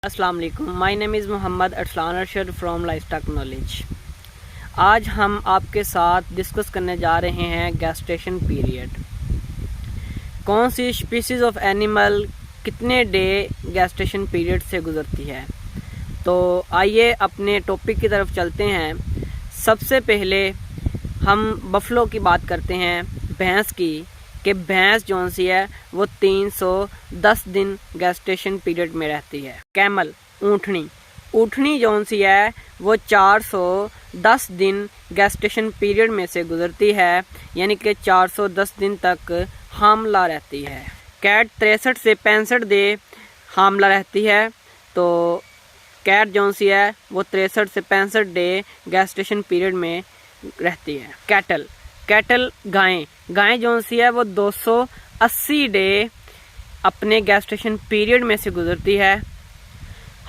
السلام علیکم. My name is Muhammad Arslan Arshad from livestock knowledge. آج ہم آپ کے ساتھ ڈسکس کرنے جا رہے ہیں گیسٹیشن پیریڈ. کون سی اسپیسیز آف اینیمل کتنے ڈے گیسٹیشن پیریڈ سے گزرتی ہے. تو آئیے اپنے ٹاپک کی طرف چلتے ہیں. سب سے پہلے ہم بفلو کی بات کرتے ہیں، بھینس کی، کہ بھینس جون سی ہے وہ 310 دن گیسٹیشن پیریڈ میں رہتی ہے. کیمل، اونٹنی جون سی ہے وہ 410 دن گیسٹیشن پیریڈ میں سے گزرتی ہے، یعنی کہ 410 دن تک حاملہ رہتی ہے. کیٹ 63 سے 65 دن حاملہ رہتی ہے. تو کیٹ جون سی ہے وہ 63 سے 65 دن گیسٹیشن پیریڈ میں رہتی ہے. کیٹل گائیں جون سی ہے وہ 280 ڈے اپنے گیسٹیشن پیریڈ میں سے گزرتی ہے،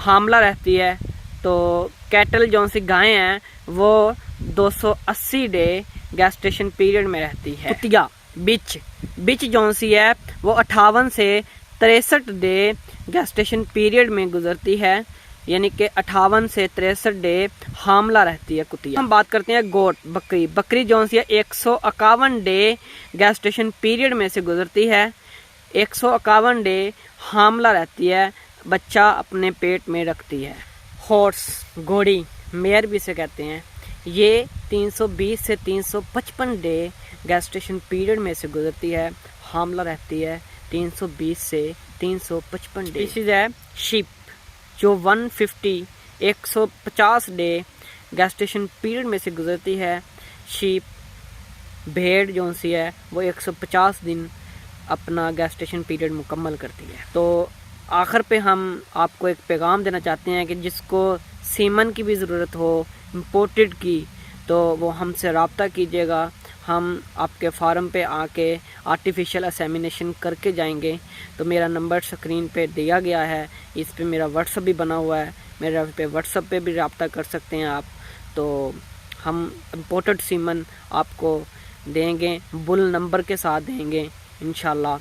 حاملہ رہتی ہے. تو کیٹل جون سی گائیں ہیں وہ 280 ڈے گیسٹیشن پیریڈ میں رہتی ہے. کتیا، بچ جون سی ہے وہ 58 سے 63 ڈے گیسٹیشن پیریڈ میں گزرتی ہے، یعنی کہ 58 سے 63 ڈے حاملہ رہتی ہے کتیا. ہم بات کرتے ہیں گوٹ، بکری جون سی ہے 151 ڈے گیسٹیشن پیریڈ میں سے گزرتی ہے، 151 ڈے حاملہ رہتی ہے، بچہ اپنے پیٹ میں رکھتی ہے. ہارس، گھوڑی، میئر بھی سے کہتے ہیں، یہ 320 سے 355 ڈے گیسٹیشن پیریڈ میں سے گزرتی ہے، حاملہ رہتی ہے 320 سے 355 ڈے. اسپیسیز ہے شیپ جو 150 ڈے گیسٹیشن پیریڈ میں سے گزرتی ہے. شیپ، بھیڑ جون سی ہے وہ 150 دن اپنا گیسٹیشن پیریڈ مکمل کرتی ہے. تو آخر پہ ہم آپ کو ایک پیغام دینا چاہتے ہیں کہ جس کو سیمن کی بھی ضرورت ہو، امپورٹڈ کی، تو وہ ہم سے رابطہ کیجیے گا. ہم آپ کے فارم پہ آ کے آرٹیفیشل اسیمینیشن کر کے جائیں گے. تو میرا نمبر اسکرین پہ دیا گیا ہے، اس پہ میرا واٹس اپ بھی بنا ہوا ہے، میرا پہ واٹس اپ پہ بھی رابطہ کر سکتے ہیں آپ. تو ہم امپورٹڈ سیمن آپ کو دیں گے، بل نمبر کے ساتھ دیں گے انشاءاللہ.